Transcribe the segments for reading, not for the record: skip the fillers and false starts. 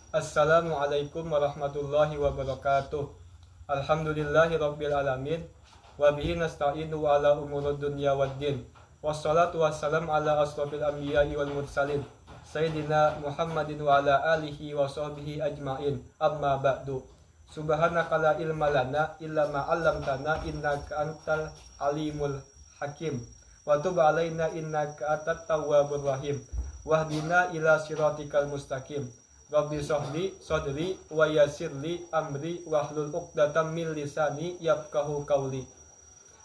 Assalamualaikum warahmatullahi wabarakatuh. Alhamdulillahirabbil alamin wa bihi nasta'inu ala umurud dunya waddin. Wassalatu wassalamu ala asrofil anbiya'i wal mursalin Sayyidina Muhammadin wa ala alihi wa sahbihi ajma'in. Amma ba'du. Subhanaka la ilma lana illa ma 'allamtana innaka antal alimul hakim. Wa tub 'alaina innaka atat tawwabur rahim. Wahdina ila siratikal mustaqim. Rabbi sahli sadri wa yassirli amri wahlul 'uqdatam min lisani yafqahu qawli.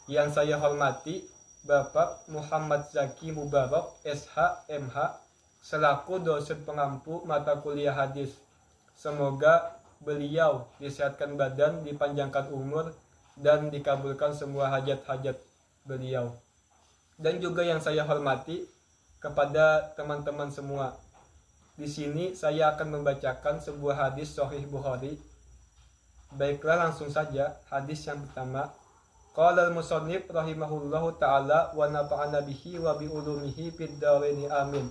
Yang saya hormati Bapak Muhammad Zaki Mubarak SH MH selaku dosen pengampu mata kuliah hadis. Semoga beliau disehatkan badan, dipanjangkan umur, dan dikabulkan semua hajat-hajat beliau. Dan juga yang saya hormati kepada teman-teman semua. Di sini saya akan membacakan sebuah hadis Sahih Bukhari. Baiklah, langsung saja hadis yang pertama. Qala al-musannif rahimahullahu ta'ala wa nafa'ana bihi wa bi ulumihi fid dharain amin.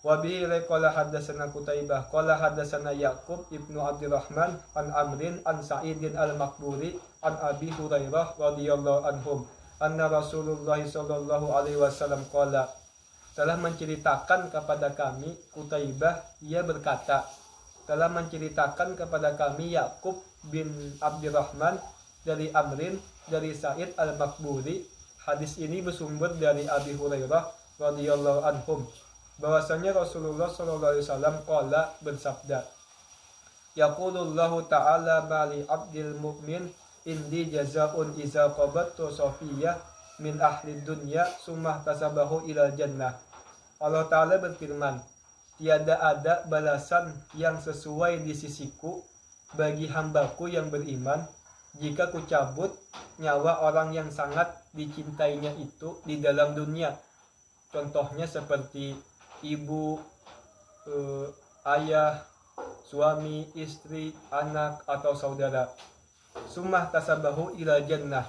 Wa bihi qala hadatsana Qutaibah qala hadatsana Yaqub ibnu Abdurrahman an Amrin an Sa'idin al-Maqburi an Abi Hurairah radhiyallahu anhum anna Rasulullah sallallahu alaihi wasallam qala, telah menceritakan kepada kami Qutaibah, ia berkata, telah menceritakan kepada kami Yaqub bin Abdurrahman dari Amrin dari Sa'id al-Maqburi. Hadis ini bersumber dari Abi Hurairah radhiyallahu anhum bahwasanya Rasulullah sallallahu alaihi wasallam qala, bersabda, yaqulullahu ta'ala bali abdil mu'min indi jazaa'un iza qabattu safiyah min ahli dunya summa tasabahu ilal jannah. Allah Ta'ala berfirman, tiada ada balasan yang sesuai di sisiku bagi hambaku yang beriman jika kucabut nyawa orang yang sangat dicintainya itu di dalam dunia. Contohnya seperti ibu, ayah, suami, istri, anak, atau saudara. Sumah tasabahu ila jannah.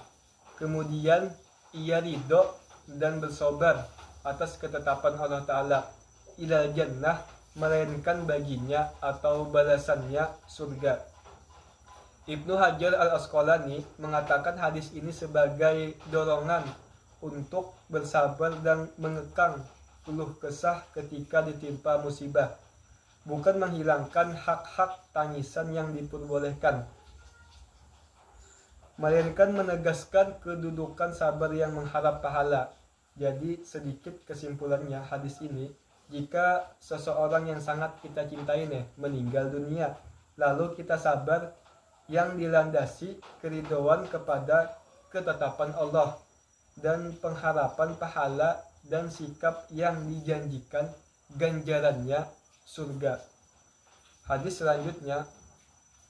Kemudian ia ridho dan bersabar atas ketetapan Allah Ta'ala. Ila jannah, melainkan baginya atau balasannya surga. Ibnu Hajar al-Asqalani mengatakan hadis ini sebagai dorongan untuk bersabar dan mengekang keluh kesah ketika ditimpa musibah, bukan menghilangkan hak-hak tangisan yang diperbolehkan, melainkan menegaskan kedudukan sabar yang mengharap pahala. Jadi sedikit kesimpulannya hadis ini, jika seseorang yang sangat kita cintai meninggal dunia, lalu kita sabar yang dilandasi keridhaan kepada ketetapan Allah dan pengharapan pahala dan sikap yang dijanjikan ganjarannya surga. Hadis selanjutnya,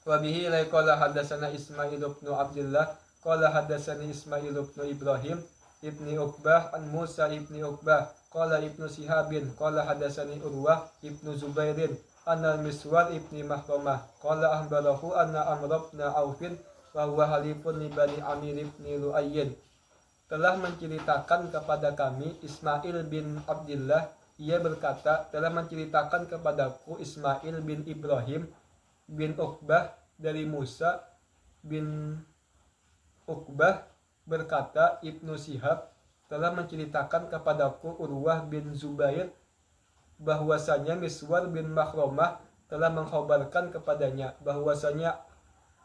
wa bihi qala hadatsana Ismail bin Abdullah qala hadatsani Ismail bin Ibrahim ibni Uqbah an Musa ibni Uqbah qala ibnu Sihabin qala hadatsani Urwah ibnu Zubairin anna Miswar ibni Mahramah qala ahbarahu anna Amr bin Aufin wa huwa halifun li Bani Amir ibni Lu'ayyin, telah menceritakan kepada kami Ismail bin Abdullah, ia berkata, telah menceritakan kepadaku Ismail bin Ibrahim bin Uqbah dari Musa bin Uqbah berkata, Ibnu Shihab telah menceritakan kepadaku Urwah bin Zubair bahwasanya Miswar bin Makhramah telah mengkhabarkan kepadanya bahwasanya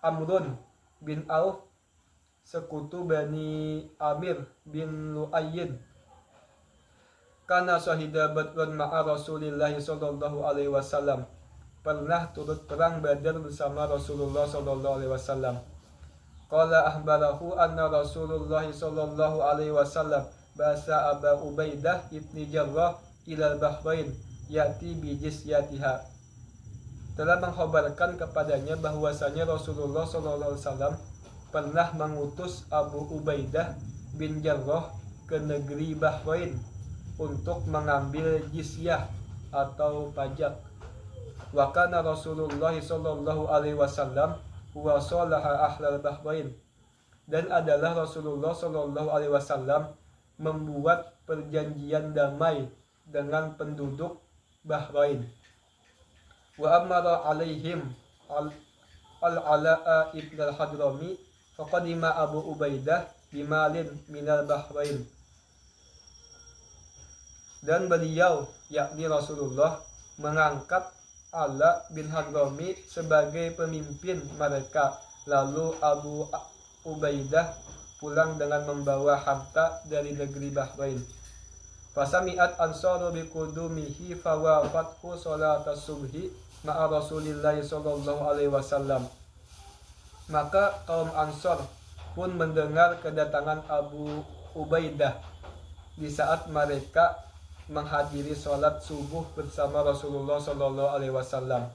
Amrun bin Auf sekutu Bani Amir bin Lu'ayyin kana syahida badran ma'a Rasulillah sallallahu alaihi wasallam, pernah turut perang Badar bersama Rasulullah sallallahu alaihi wasallam. Qala ahbarahu anna Rasulullah sallallahu alaihi wasallam basa Aba Ubaidah ibni Jarrah ilal Bahrain ya'ti bi jizyatiha, telah mengkhabarkan kepadanya bahwasanya Rasulullah sallallahu alaihi wasallam pernah mengutus Abu Ubaidah bin Jarrah ke negeri Bahrain untuk mengambil jizyah atau pajak. Wa kana Rasulullah sallallahu alaihi wasallam wa salaha ahlal Bahrain, dan adalah Rasulullah sallallahu alaihi wasallam membuat perjanjian damai dengan penduduk Bahrain. wa amara alaihim al-Ala'a ibn al-Hadrami faqadima Abu Ubaidah bimalin minal Bahrain. Dan beliau, yakni Rasulullah, mengangkat Ala bin Hadrami sebagai pemimpin mereka. Lalu Abu Ubaidah pulang dengan membawa harta dari negeri Bahrain. Fasami'at ansaru biqudumihi fawafathu salatas subhi ma'a Rasulillahi sallallahu alaihi wasallam. Maka kaum Ansor pun mendengar kedatangan Abu Ubaidah di saat mereka menghadiri sholat subuh bersama Rasulullah sallallahu alaihi wasallam.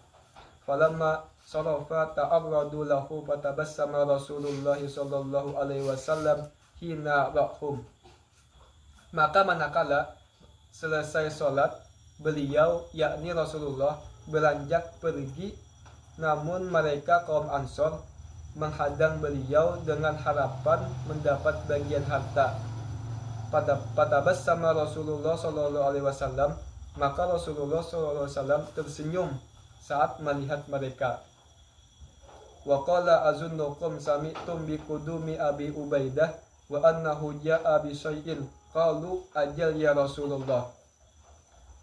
Falamma sarafa ta'arradu lahu fatabassama Rasulullah sallallahu alaihi wasallam hina ra'hum. Maka manakala selesai sholat, beliau yakni Rasulullah beranjak pergi, namun mereka kaum Ansor menghadang beliau dengan harapan mendapat bagian harta. Fatabassama Rasulullah sallallahu alaihi wasallam, maka Rasulullah sallallahu alaihi wasallam tersenyum saat melihat mereka. Wa qala azunnukum sami'tum bi qudumi Abi Ubaidah wa annahu ja'a bi syai'in qalu ajal ya Rasulullah.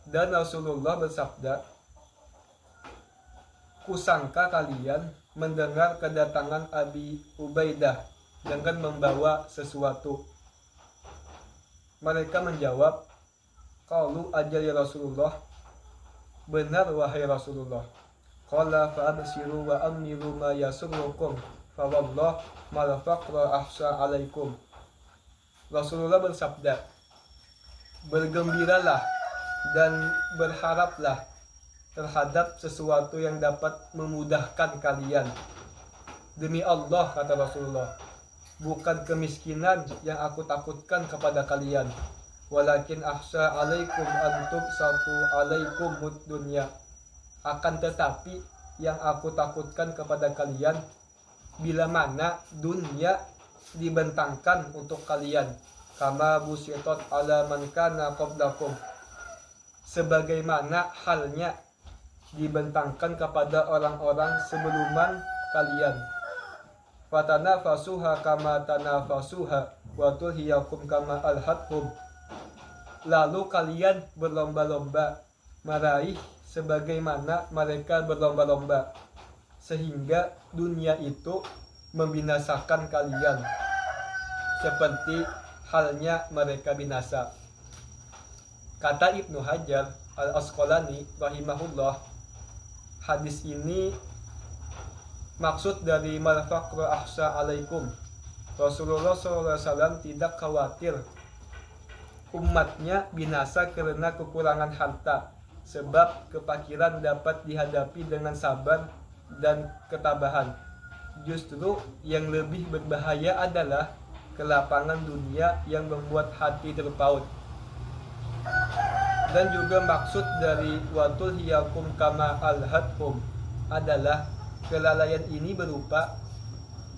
Dan Rasulullah bersabda, kusangka kalian mendengar kedatangan Abi Ubaidah dengan membawa sesuatu. Mereka menjawab, qalu ajal ya Rasulullah, benar wahai Rasulullah. Qala fa'absiru wa amiru ma yasurrukum fa wallah mal faqra ahsa alaikum. Rasulullah bersabda, bergembiralah dan berharaplah terhadap sesuatu yang dapat memudahkan kalian. Demi Allah, kata Rasulullah, bukan kemiskinan yang aku takutkan kepada kalian, walakin ahsa alaikum antum satu alaikum mud dunya. Akan tetapi yang aku takutkan kepada kalian, bila mana dunia dibentangkan untuk kalian, kama busitot ala man kana qablakum, sebagaimana halnya dibentangkan kepada orang-orang sebelum kalian. Fatanafasuha kama tanafasuha wa tulhiyakum kama alhathum. Lalu kalian berlomba-lomba meraih sebagaimana mereka berlomba-lomba, sehingga dunia itu membinasakan kalian seperti halnya mereka binasa. Kata Ibnu Hajar al-Asqalani rahimahullah, hadis ini maksud dari mal faqru ahsa alaikum. Rasulullah SAW tidak khawatir umatnya binasa karena kekurangan harta, sebab kefakiran dapat dihadapi dengan sabar dan ketabahan. Justru yang lebih berbahaya adalah kelapangan dunia yang membuat hati terpaut. Dan juga maksud dari watul hiyakum kama alhathum adalah kelalaian ini berupa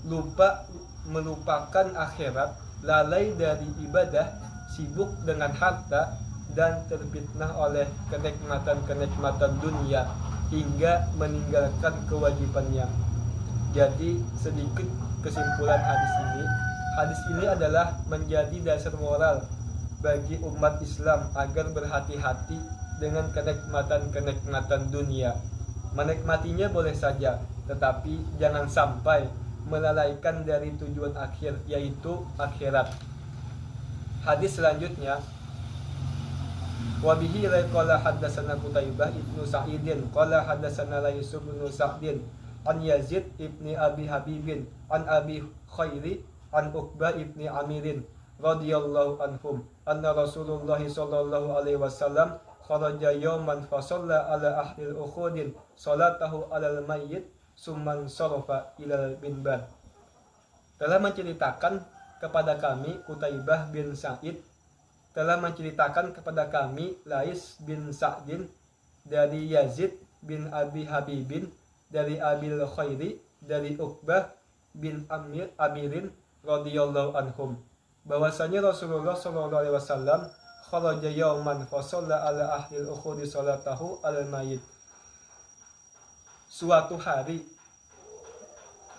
lupa melupakan akhirat, lalai dari ibadah, sibuk dengan harta, dan terfitnah oleh kenikmatan-kenikmatan dunia hingga meninggalkan kewajibannya. Jadi sedikit kesimpulan hadis ini. Hadis ini adalah menjadi dasar moral bagi umat Islam agar berhati-hati dengan kenikmatan-kenikmatan dunia. Menikmatinya boleh saja, tetapi jangan sampai melalaikan dari tujuan akhir, yaitu akhirat. Hadis selanjutnya, wa bihi qala haddatsana Qutaibah ibnu Sa'idin qala haddatsana Lais bin Sa'din an Yazid ibni Abi Habibin an Abi Khairi an Uqbah ibni Amirin radhiyallahu anhum anna Rasulullah sallallahu alaihi wasallam kharaja yawman fa shalla ala ahli al-ukhudin salatahu alal mayyit summan sarafa ilal minbar. Telah menceritakan kepada kami Qutaibah bin Sa'id, telah menceritakan kepada kami Lais bin Sa'din dari Yazid bin Abi Habibin dari Abil Khairi dari Uqbah bin Amirin radhiyallahu anhum, bahwasanya Rasulullah sallallahu alaihi wasallam kharaja yawman fa shalla ala ahli al-ukhudi salatahu al mayyit. suatu hari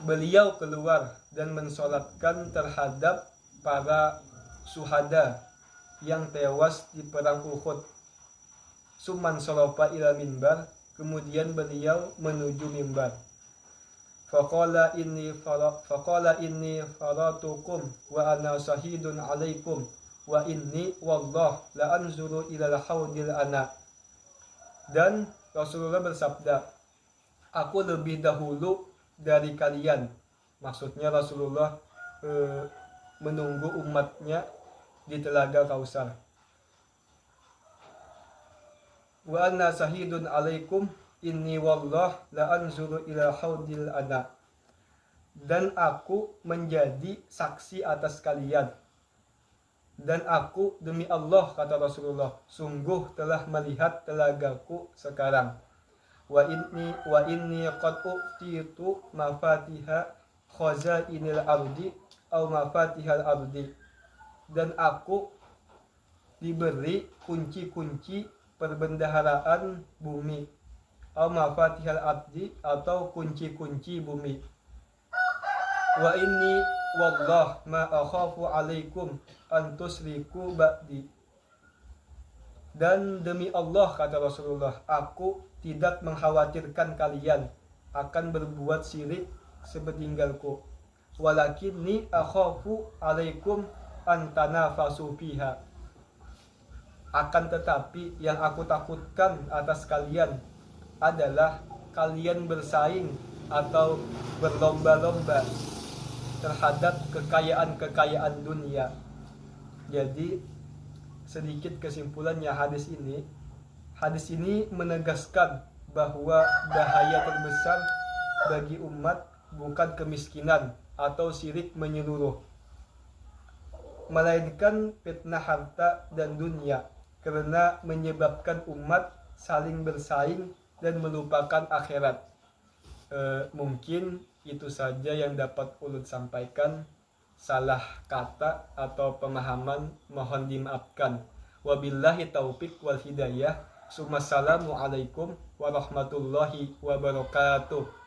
beliau keluar dan mensolatkan terhadap para syuhada yang tewas di perang Uhud. Summan sorofa ila mimbar, kemudian beliau menuju mimbar. Faqala inni faratukum wa ana syahidun alaikum wa inni wallah la anzuru ila al-haudil ana. Dan Rasulullah bersabda, aku lebih dahulu dari kalian. Maksudnya Rasulullah menunggu umatnya di telaga Kausar. Wa anna sahidun alaikum inni wallah la anzuru ila haudil ana. Dan aku menjadi saksi atas kalian. Dan aku demi Allah, kata Rasulullah, sungguh telah melihat telagaku sekarang. Wa inni qad utitu mafatiha khazainil ardi au mafatihal ardi. Dan aku diberi kunci-kunci perbendaharaan bumi, au mafatihal ardi, atau kunci-kunci bumi. Wa inni wallah ma akhafu alaikum an tusriku ba'di. Dan demi Allah, kata Rasulullah, aku tidak mengkhawatirkan kalian akan berbuat syirik sepeninggalku. Walakinni akhafu alaikum an tanafasu fiha. Akan tetapi yang aku takutkan atas kalian adalah kalian bersaing atau berlomba-lomba terhadap kekayaan-kekayaan dunia. Jadi sedikit kesimpulannya hadis ini menegaskan bahwa bahaya terbesar bagi umat bukan kemiskinan atau syirik menyeluruh, melainkan fitnah harta dan dunia, karena menyebabkan umat saling bersaing dan melupakan akhirat. Mungkin itu saja yang dapat ulun sampaikan. Salah kata atau pemahaman mohon dimaafkan. Wabillahi taufik wal hidayah. Assalamualaikum warahmatullahi wabarakatuh.